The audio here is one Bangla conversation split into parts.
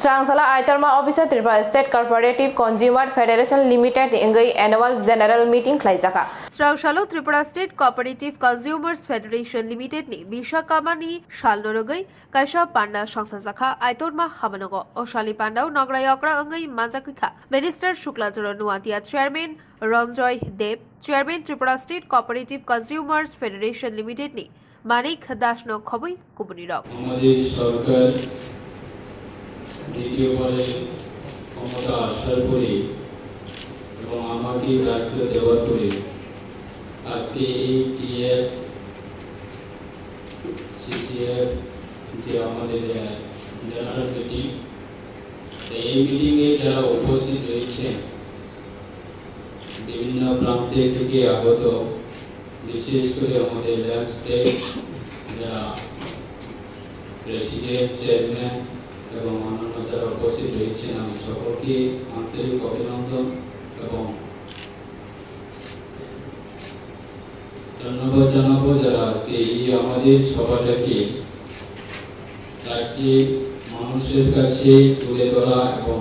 Strangsala Aitarma Officer Tripura State Cooperative Consumer Federation Limited Ingai Annual General Meeting Klaizaka. Strangsala Tripura State Cooperative Consumers Federation Limited ni Bishakamani Shalnorogai Kaisha Panda Shangsaka Aitorma Habanogo Oshali Panda Nograyokra Angai Manjakika Minister Shuklajoro Nuatia Chairman Ranjoy Deb Chairman Tripura State Cooperative Consumers Federation Limited ni Manik Dashno Khoboi Kubunirok দ্বিতীয়বারে ক্ষমতা আসার পরে এবং আমাকে দায়িত্ব দেওয়ার পরে আজকে এই টিএস সিসিএফ যে আমাদের জেনারেল মিটিং এই মিটিংয়ে যারা উপস্থিত রয়েছেন বিভিন্ন প্রান্ত থেকে আগত বিশেষ করে আমাদের ল্যান্ড স্টেট যারা প্রেসিডেন্ট চেয়ারম্যান এবং অন্যান্য যারা উপস্থিত রয়েছেন আমি সকলকে আন্তরিক অভিনন্দন এবং ধন্যবাদ জানাবো যারা আজকে এই আমাদের সভাটাকে রাজ্যে মানুষের কাছে তুলে ধরা এবং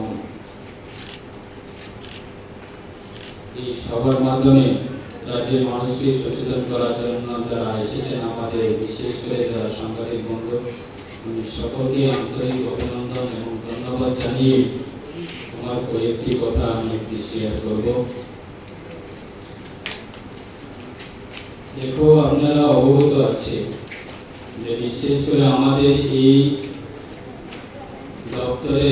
এই সভার মাধ্যমে রাজ্যের মানুষকে সচেতন করার জন্য যারা এসেছেন আমাদের বিশেষ করে যারা সাংবাদিক বন্ধু সকলকে আন্তরিক অভিনন্দন এবং ধন্যবাদ জানিয়ে আমার কয়েকটি কথা আমি একটু শেয়ার করব। দেখো আপনারা অবগত আছে যে বিশেষ করে আমাদের এই দপ্তরে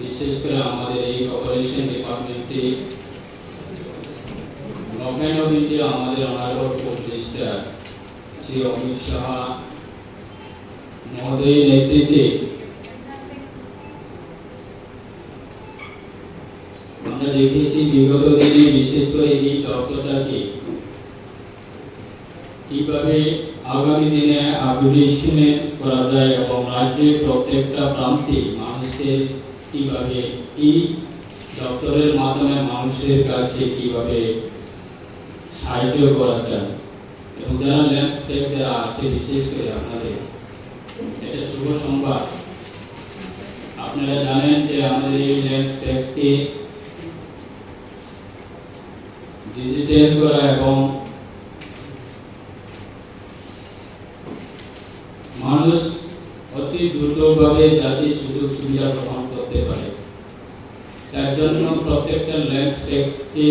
বিশেষ করে আমাদের এই কর্পোরেশন ডিপার্টমেন্টে গভর্নমেন্ট অফ ইন্ডিয়া আমাদের honourable home minister Shri Amit Shah মহোদয়ের নেতৃত্বে আমরা দেখেছি বিগত দিনে বিশেষ করে এই দপ্তরটাকে কিভাবে আগামী দিনে আপগ্রেডেশন করা যায় এবং রাজ্যের প্রত্যেকটা প্রান্তে মানুষের কিভাবে এই দপ্তরের মাধ্যমে মানুষের কাছে কিভাবে সাহায্য করা যায় এবং যারা ল্যান্ড স্টেট যারা আছে বিশেষ করে আপনাদের এটা শুভ সংবাদ। আপনারা জানেন যে আমাদের এই ল্যান্ড ট্যাক্সকে ডিজিটাল করা এবং মানুষ অতি দ্রুতভাবে যাতে সুযোগ সুবিধা গ্রহণ করতে পারে তার জন্য প্রত্যেকটা ল্যান্ড ট্যাক্সকে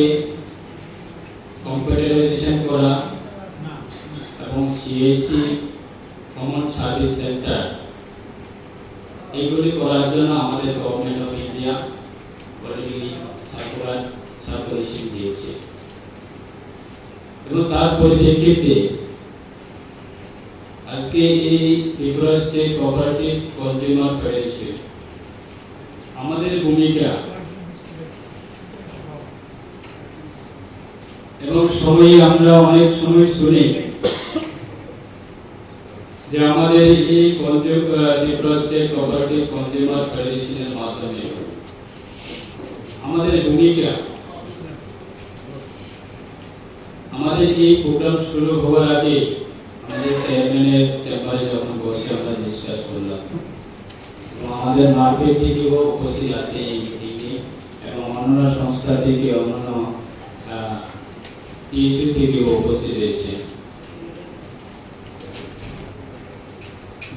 কম্পিউটারাইজেশন করা এবং সিএসসি কমন সার্ভিস সেন্টার এইগুলি করার জন্য আমাদের government of India already circulation দিয়েছে এবং তার পরিপ্রেক্ষিতে আজকে এই Tripura state cooperative consumer federation আমাদের ভূমিকা এবং সময় আমরা অনেক সময় শুনি যে আমাদের এই ত্রিপুরা স্টেট কোঅপারেটিভ কনজিউমার ফেডারেশনের মাধ্যমে আমাদের ভূমিকা আমাদের এই প্রোগ্রাম শুরু হওয়ার আগে আমাদের চেয়ারম্যানের চেম্বারে যখন বসে আমরা ডিসকাস করলাম এবং আমাদের মার্কেট থেকেও উপস্থিত আছে এই মিটিংয়ে এবং অন্যান্য সংস্থা থেকে অন্যান্য ইস্যু থেকেও উপস্থিত রয়েছে।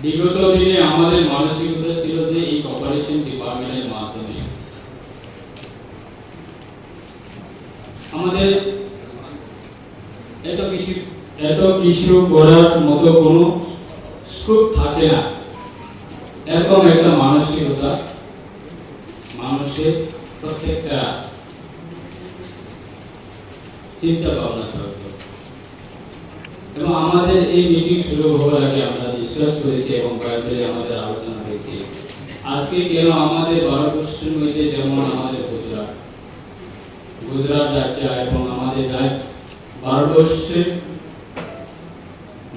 বিগত দিনে আমাদের মানসিকতা ছিল যে এই কর্পোরেশন ডিপার্টমেন্টের মাধ্যমে আমাদের এত কিছু করার মতো কোনো স্কোপ থাকে না, এরকম একটা মানসিকতা মানুষের প্রত্যেকটা চিন্তা ভাবনা থাকতো এবং আমাদের এই মিটিং শুরু হওয়ার আগে আমরা ডিসকাস করেছি এবং বাইরে আমাদের আলোচনা হয়েছে আজকে কেন আমাদের ভারতবর্ষের মধ্যে যেমন আমাদের গুজরাট রাজ্য এবং আমাদের ভারতবর্ষের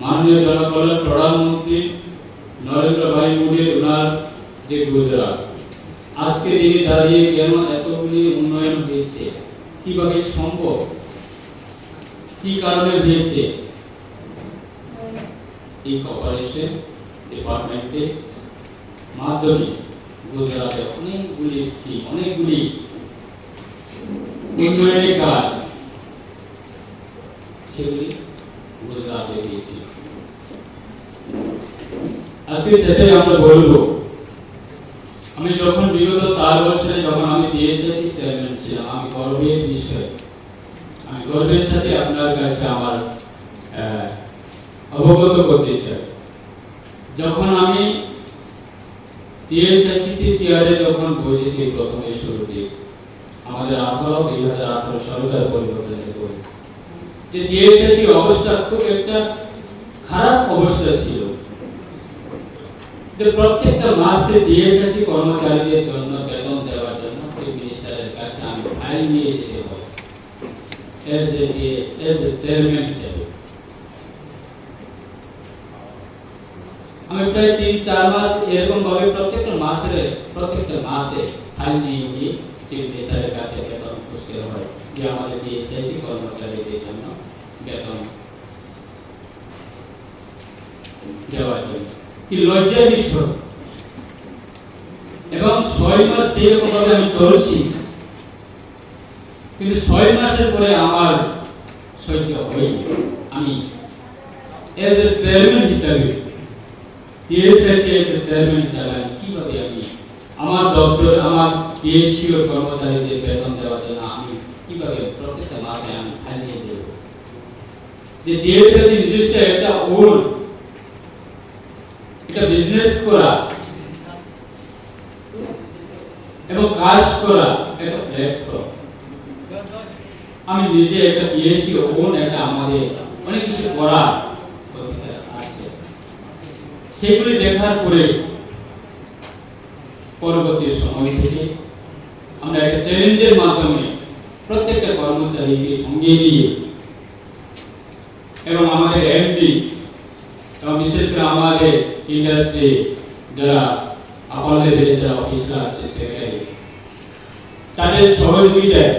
মাননীয় জনকল্যাণ প্রধানমন্ত্রী নরেন্দ্র ভাই মোদীর ওনার যে গুজরাট আজকে দিনে দাঁড়িয়ে কেন এতগুলি উন্নয়ন হয়েছে, কিভাবে সম্ভব, কি কারণে হয়েছে, এই কর্পোরেশন ডিপার্টমেন্টের মাধ্যমে গুজরাটে অনেকগুলি স্কিম, অনেকগুলি উন্নয়নের কাজ সেগুলি গুজরাটে দিয়েছি। আজকে সেটাই আমরা বলবো। আমি যখন বিগত 4 বছরে যখন আমি ডিএসএসসি চেয়ারম্যান ছিলাম, আমি গর্বের বিষয়, আমি গর্বের সাথে আপনার কাছে আমার অবগত করতে চাই। যখন আমি ডিএসএসসি চেয়ারে যখন বসেছি প্রথমে শুরুতে, আমাদের 2018 সরকার পরিবর্তনের পরে যে ডিএসএসসি অবস্থা খুব একটা খারাপ অবস্থা ছিল, যে প্রত্যেকটা মাসে ডিএসএসসি কর্মচারীদের জন্য বেতন দেওয়ার জন্য চিফ মিনিস্টারের কাছে আমি ফাইল নিয়ে যেতে হয় এজ এ চেয়ারম্যান হিসেবে। আমি প্রায় 3-4 মাস এরকম ভাবে প্রত্যেকটা মাসে ফাইল নিয়ে গিয়ে চিফ মিনিস্টারের কাছে বেতন খুঁজতে হয় যে আমাদের ডিএসএসসি কর্মচারীদের জন্য বেতন দেওয়ার জন্য। কি লজ্জার বিষয়। এবং 6 মাস সেরকম ভাবে আমি চলছি, কিন্তু 6 মাসের পরে আমার সহ্য হয়নি। আমি এজ এ চেয়ারম্যান হিসাবে ডিএসএসসি এজ এ চেয়ারম্যান হিসাবে কিভাবে আমি আমার দপ্তর, আমার ডিএসসি ও কর্মচারীদের বেতন দেওয়ার জন্য আমি কিভাবে প্রত্যেকটা মাসে আমি ফাইল নিয়ে দেব। যে ডিএসএসসি নিজস্ব একটা এটা বিজনেস করা এবং কাজ করা একটা প্ল্যাটফর্ম। আমি নিজে একটা পিএসসি একটা আমাদের অনেক কিছু করার অধিকার আছে। সেগুলি দেখার পরে পরবর্তী সময় থেকে আমরা একটা চ্যালেঞ্জের মাধ্যমে প্রত্যেকটা কর্মচারীকে সঙ্গে নিয়ে এবং আমাদের এমডি এবং বিশেষ করে আমাদের ইন্ডাস্ট্রি যারা আপার লেভেলে যারা অফিসার আছে, সেক্রেটারি, তাদের সহযোগিতায়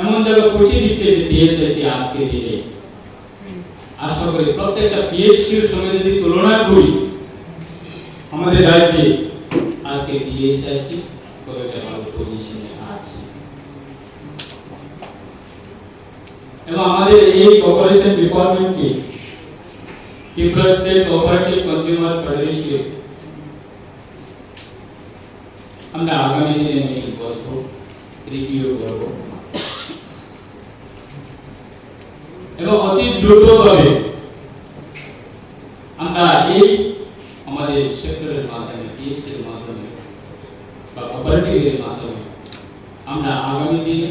এমন জায়গা পৌঁছে দিচ্ছে যে ডিএসএসসি আজকে দিনে আশা করি প্রত্যেকটা পিএসসির সঙ্গে যদি তুলনা করি, আমাদের রাজ্যে আজকে ডিএসএসসি খুব একটা ভালো পজিশনে আছে। এবং আমাদের এই কোঅপারেশন ডিপার্টমেন্টকে Tripura state cooperative consumer federation আমরা আগামী দিনে মিটিং বসবো, রিভিউ করবো এবং অতি দ্রুতভাবে আমরা এই আমাদের সেক্টরের মাধ্যমে, ডিএসসির মাধ্যমে বা কোঅপারেটিভের মাধ্যমে আমরা আগামী দিনে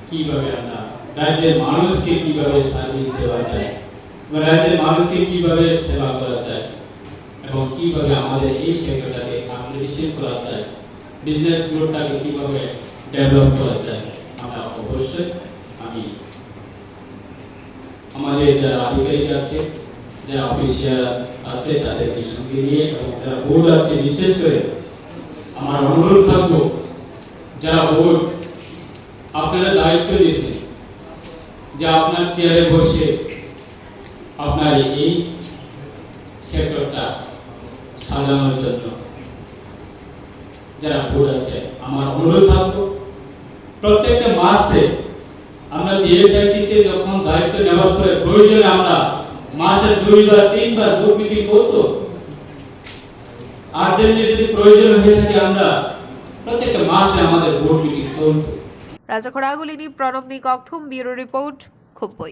কিভাবে আমরা রাজ্যের মানুষকে কিভাবে সার্ভিস দেওয়া যায়, রাজ্যের মানুষকে কিভাবে সেবা করা যায় এবং কিভাবে আমাদের এই সেক্টরটাকে আপগ্রেডেশন করা যায়, বিজনেস গ্রোথটাকে কিভাবে ডেভেলপ করা যায়, আমরা অবশ্যই আমি আমাদের যারা আধিকারিক আছে, যারা অফিসিয়াল আছে, তাদেরকে সঙ্গে নিয়ে এবং যারা বোর্ড আছে, বিশেষ করে আমার অনুরোধ থাকবো যারা বোর্ড আপনারা দায়িত্ব নিয়েছেন যে আপনার চেয়ারে বসে আপনার এই সেক্টরটা সাজানোর জন্য যারা বোর্ড আছে, আমার অনুরোধ থাকবো প্রত্যেকটা মাসে আমরা ডিএসএসসি যখন দায়িত্ব নেওয়ার পরে প্রয়োজনে আমরা মাসে 2-3 বার বোর্ড মিটিং করতো। আর যদি প্রয়োজন হয়ে থাকে আমরা প্রত্যেকটা মাসে আমাদের বোর্ড মিটিং চলতো। রাজা খড়াগুলিনী, প্রণব নিকথুম, ব্যুরো রিপোর্ট, খুবই।